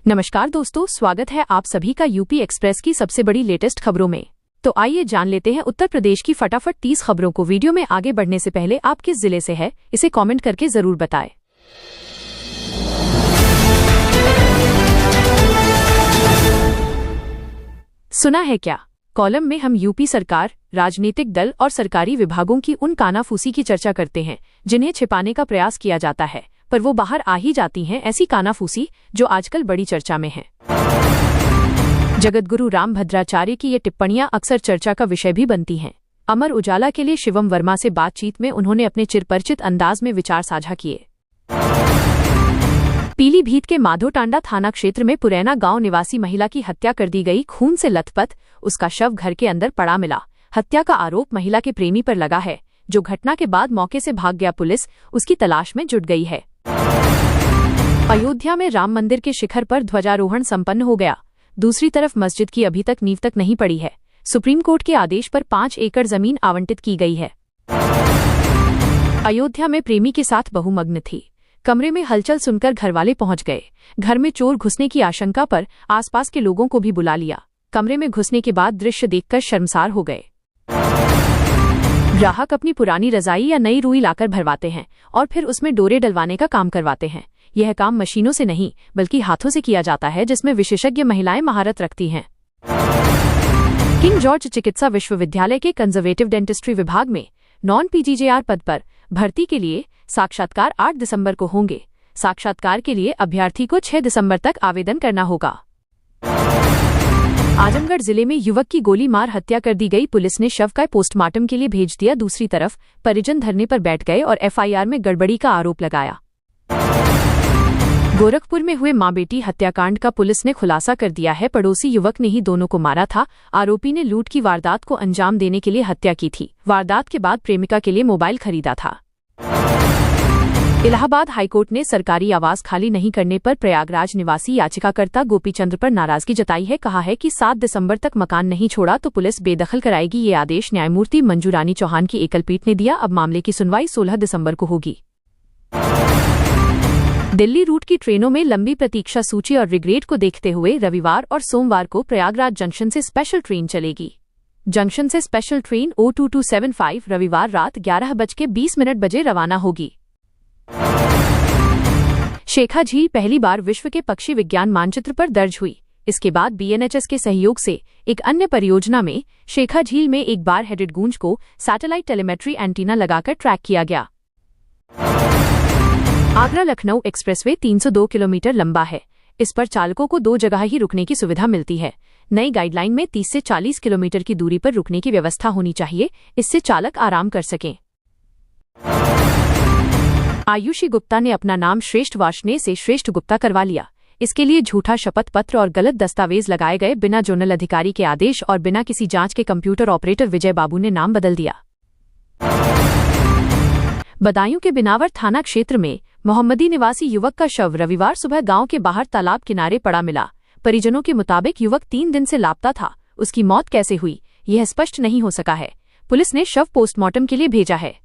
नमस्कार दोस्तों, स्वागत है आप सभी का यूपी एक्सप्रेस की सबसे बड़ी लेटेस्ट खबरों में। तो आइए जान लेते हैं उत्तर प्रदेश की फटाफट 30 खबरों को। वीडियो में आगे बढ़ने से पहले आप किस जिले से है इसे कमेंट करके जरूर बताएं। सुना है क्या? कॉलम में हम यूपी सरकार, राजनीतिक दल और सरकारी विभागों की उन कानाफूसी की चर्चा करते हैं जिन्हें छिपाने का प्रयास किया जाता है, पर वो बाहर आ ही जाती हैं। ऐसी कानाफूसी जो आजकल बड़ी चर्चा में है। जगतगुरु रामभद्राचार्य की ये टिप्पणियां अक्सर चर्चा का विषय भी बनती हैं। अमर उजाला के लिए शिवम वर्मा से बातचीत में उन्होंने अपने चिरपरिचित अंदाज में विचार साझा किए। पीलीभीत के माधोटांडा थाना क्षेत्र में पुरैना गांव निवासी महिला की हत्या कर दी गई। खून से लथपथ उसका शव घर के अंदर पड़ा मिला। हत्या का आरोप महिला के प्रेमी पर लगा है, जो घटना के बाद मौके से भाग गया। पुलिस उसकी तलाश में जुट गई है। अयोध्या में राम मंदिर के शिखर पर ध्वजारोहण संपन्न हो गया। दूसरी तरफ मस्जिद की अभी तक नींव तक नहीं पड़ी है। सुप्रीम कोर्ट के आदेश पर 5 एकड़ जमीन आवंटित की गई है। अयोध्या में प्रेमी के साथ बहू मग्न थी। कमरे में हलचल सुनकर घरवाले पहुंच गए। घर में चोर घुसने की आशंका पर आसपास के लोगों को भी बुला लिया। कमरे में घुसने के बाद दृश्य देखकर शर्मसार हो गए। ग्राहक अपनी पुरानी रजाई या नई रुई लाकर भरवाते हैं और फिर उसमें डोरे डलवाने का काम करवाते हैं। यह काम मशीनों से नहीं बल्कि हाथों से किया जाता है, जिसमें विशेषज्ञ महिलाएं महारत रखती हैं। किंग जॉर्ज चिकित्सा विश्वविद्यालय के कंजर्वेटिव डेंटिस्ट्री विभाग में नॉन पीजीजेआर पद पर भर्ती के लिए साक्षात्कार 8 दिसंबर को होंगे। साक्षात्कार के लिए अभ्यर्थी को 6 दिसंबर तक आवेदन करना होगा। आजमगढ़ जिले में युवक की गोली मार हत्या कर दी गई। पुलिस ने शव का पोस्टमार्टम के लिए भेज दिया। दूसरी तरफ परिजन धरने पर बैठ गए और एफआईआर में गड़बड़ी का आरोप लगाया। गोरखपुर में हुए मां बेटी हत्याकांड का पुलिस ने खुलासा कर दिया है। पड़ोसी युवक ने ही दोनों को मारा था। आरोपी ने लूट की वारदात को अंजाम देने के लिए हत्या की थी। वारदात के बाद प्रेमिका के लिए मोबाइल खरीदा था। इलाहाबाद हाईकोर्ट ने सरकारी आवास खाली नहीं करने पर प्रयागराज निवासी याचिकाकर्ता गोपीचंद्र पर नाराजगी जताई है। कहा है कि 7 दिसंबर तक मकान नहीं छोड़ा तो पुलिस बेदखल कराएगी। ये आदेश न्यायमूर्ति मंजू रानी चौहान की एकलपीठ ने दिया। अब मामले की सुनवाई 16 दिसंबर को होगी। दिल्ली रूट की ट्रेनों में लंबी प्रतीक्षा सूची और रिग्रेट को देखते हुए रविवार और सोमवार को प्रयागराज जंक्शन से स्पेशल ट्रेन चलेगी। जंक्शन से स्पेशल ट्रेन O2275 रविवार रात 11:20 बजे रवाना होगी। शेखा झील पहली बार विश्व के पक्षी विज्ञान मानचित्र पर दर्ज हुई। इसके बाद बीएनएचएस के सहयोग से एक अन्य परियोजना में शेखा झील में एक बार हेडेड गूंज को सैटेलाइट टेलीमेट्री एंटीना लगाकर ट्रैक किया गया। आगरा लखनऊ एक्सप्रेसवे 302 किलोमीटर लंबा है। इस पर चालकों को 2 जगह ही रुकने की सुविधा मिलती है। नई गाइडलाइन में 30 से 40 किलोमीटर की दूरी पर रुकने की व्यवस्था होनी चाहिए, इससे चालक आराम कर सकें। आयुषी गुप्ता ने अपना नाम श्रेष्ठ वार्ष्णेय से श्रेष्ठ गुप्ता करवा लिया। इसके लिए झूठा शपथ पत्र और गलत दस्तावेज लगाए गए। बिना जोनल अधिकारी के आदेश और बिना किसी जांच के कंप्यूटर ऑपरेटर विजय बाबू ने नाम बदल दिया। बदायूं के बिनावर थाना क्षेत्र में मोहम्मदी निवासी युवक का शव रविवार सुबह गांव के बाहर तालाब किनारे पड़ा मिला। परिजनों के मुताबिक युवक 3 दिन से लापता था। उसकी मौत कैसे हुई यह स्पष्ट नहीं हो सका है। पुलिस ने शव पोस्टमार्टम के लिए भेजा है।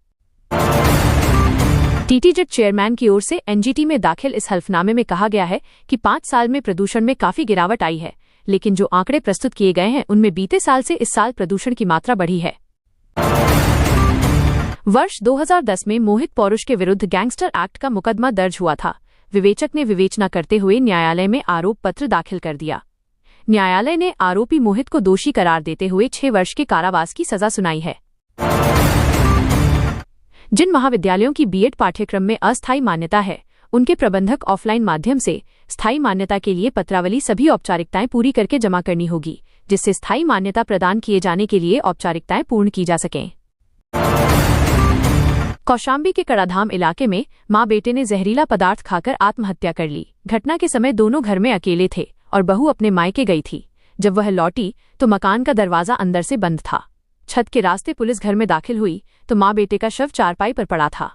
टीटीजेड चेयरमैन की ओर से एनजीटी में दाखिल इस हल्फनामे में कहा गया है कि 5 साल में प्रदूषण में काफी गिरावट आई है, लेकिन जो आंकड़े प्रस्तुत किए गए हैं उनमें बीते साल से इस साल प्रदूषण की मात्रा बढ़ी है। वर्ष 2010 में मोहित पौरुष के विरुद्ध गैंगस्टर एक्ट का मुकदमा दर्ज हुआ था। विवेचक ने विवेचना करते हुए न्यायालय में आरोप पत्र दाखिल कर दिया। न्यायालय ने आरोपी मोहित को दोषी करार देते हुए 6 वर्ष के कारावास की सजा सुनाई है। जिन महाविद्यालयों की बीएड पाठ्यक्रम में अस्थायी मान्यता है, उनके प्रबंधक ऑफलाइन माध्यम से स्थायी मान्यता के लिए पत्रावली सभी औपचारिकताएं पूरी करके जमा करनी होगी, जिससे स्थायी मान्यता प्रदान किए जाने के लिए औपचारिकताएं पूर्ण की जा सकें। कौशाम्बी के कड़ाधाम इलाके में मां बेटे ने जहरीला पदार्थ खाकर आत्महत्या कर ली। घटना के समय दोनों घर में अकेले थे और बहू अपने मायके गई थी। जब वह लौटी तो मकान का दरवाजा अंदर से बंद था। छत के रास्ते पुलिस घर में दाखिल हुई तो मां बेटे का शव चारपाई पर पड़ा था।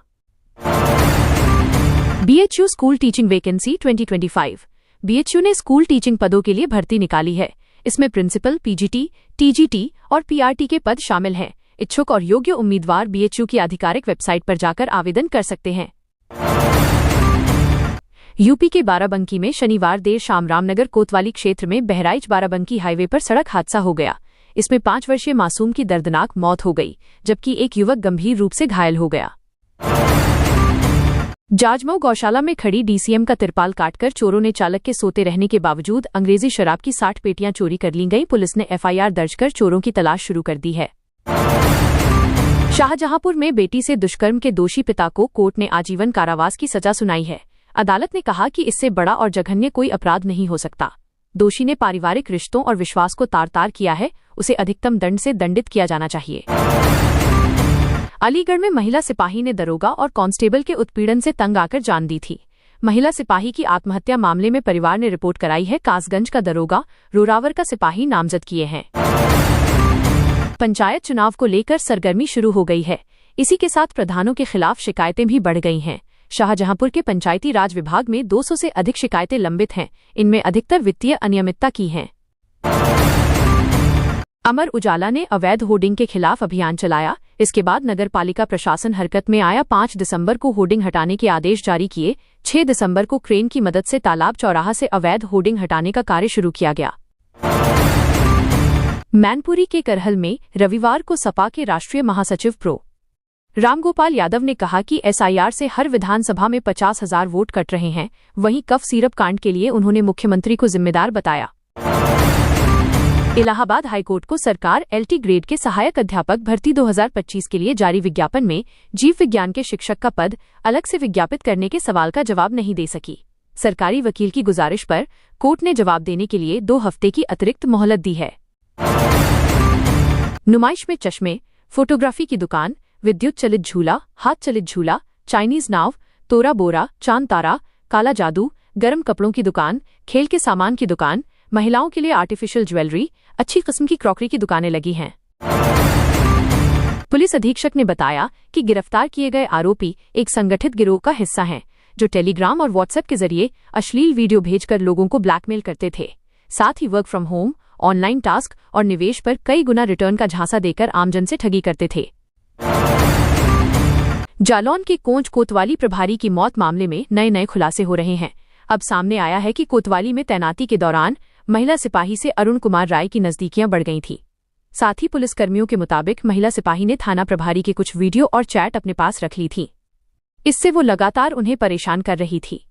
BHU school teaching vacancy 2025। BHU ने स्कूल टीचिंग पदों के लिए भर्ती निकाली है। इसमें प्रिंसिपल, पीजीटी, टीजीटी और पीआरटी के पद शामिल हैं। इच्छुक और योग्य उम्मीदवार बीएचयू की आधिकारिक वेबसाइट पर जाकर आवेदन कर सकते हैं। यूपी के बाराबंकी में शनिवार देर शाम रामनगर कोतवाली क्षेत्र में बहराइच बाराबंकी हाईवे पर सड़क हादसा हो गया। इसमें 5 वर्षीय मासूम की दर्दनाक मौत हो गई, जबकि एक युवक गंभीर रूप से घायल हो गया। जाजमऊ गौशाला में खड़ी डीसीएम का तिरपाल काटकर चोरों ने चालक के सोते रहने के बावजूद अंग्रेजी शराब की 60 पेटियां चोरी कर ली गईं। पुलिस ने एफआईआर दर्ज कर चोरों की तलाश शुरू कर दी है। शाहजहांपुर में बेटी से दुष्कर्म के दोषी पिता को कोर्ट ने आजीवन कारावास की सजा सुनाई है। अदालत ने कहा कि इससे बड़ा और जघन्य कोई अपराध नहीं हो सकता। दोषी ने पारिवारिक रिश्तों और विश्वास को तार-तार किया है, उसे अधिकतम दंड से दंडित किया जाना चाहिए। अलीगढ़ में महिला सिपाही ने दरोगा और कांस्टेबल के उत्पीड़न से तंग आकर जान दी थी। महिला सिपाही की आत्महत्या मामले में परिवार ने रिपोर्ट कराई है। कासगंज का दरोगा रोरावर का सिपाही नामजद किए हैं। पंचायत चुनाव को लेकर सरगर्मी शुरू हो गई है। इसी के साथ प्रधानों के खिलाफ शिकायतें भी बढ़ गई हैं। शाहजहांपुर के पंचायती राज विभाग में 200 से अधिक शिकायतें लंबित हैं। इनमें अधिकतर वित्तीय अनियमितता की हैं। अमर उजाला ने अवैध होर्डिंग के खिलाफ अभियान चलाया। इसके बाद नगर पालिका प्रशासन हरकत में आया। 5 दिसंबर को होर्डिंग हटाने के आदेश जारी किए। 6 दिसंबर को क्रेन की मदद से तालाब चौराहा से अवैध होर्डिंग हटाने का कार्य शुरू किया गया। मैनपुरी के करहल में रविवार को सपा के राष्ट्रीय महासचिव प्रो रामगोपाल यादव ने कहा कि एसआईआर से हर विधानसभा में 50,000 वोट कट रहे हैं। वहीं कफ सिरप कांड के लिए उन्होंने मुख्यमंत्री को जिम्मेदार बताया। इलाहाबाद हाईकोर्ट को सरकार एलटी ग्रेड के सहायक अध्यापक भर्ती 2025 के लिए जारी विज्ञापन में जीव विज्ञान के शिक्षक का पद अलग से विज्ञापित करने के सवाल का जवाब नहीं दे सकी। सरकारी वकील की गुजारिश पर कोर्ट ने जवाब देने के लिए 2 हफ्ते की अतिरिक्त मोहलत दी है। नुमाइश में चश्मे, फोटोग्राफी की दुकान, विद्युत चलित झूला, हाथ चलित झूला, चाइनीज नाव, तोरा बोरा, चांद तारा, काला जादू, गर्म कपड़ों की दुकान, खेल के सामान की दुकान, महिलाओं के लिए आर्टिफिशियल ज्वेलरी, अच्छी किस्म की क्रॉकरी की दुकानें लगी हैं। पुलिस अधीक्षक ने बताया कि गिरफ्तार किए गए आरोपी एक संगठित गिरोह का हिस्सा हैं, जो टेलीग्राम और व्हाट्सएप के जरिए अश्लील वीडियो भेजकर लोगों को ब्लैकमेल करते थे। साथ ही work from home, online task और निवेश पर कई गुना रिटर्न का झांसा देकर आमजन से ठगी करते थे। जालौन के कोंच कोतवाली प्रभारी की मौत मामले में नए खुलासे हो रहे हैं। अब सामने आया है कि कोतवाली में तैनाती के दौरान महिला सिपाही से अरुण कुमार राय की नजदीकियां बढ़ गई थी। साथ ही पुलिसकर्मियों के मुताबिक महिला सिपाही ने थाना प्रभारी के कुछ वीडियो और चैट अपने पास रख ली थी। इससे वो लगातार उन्हें परेशान कर रही थी।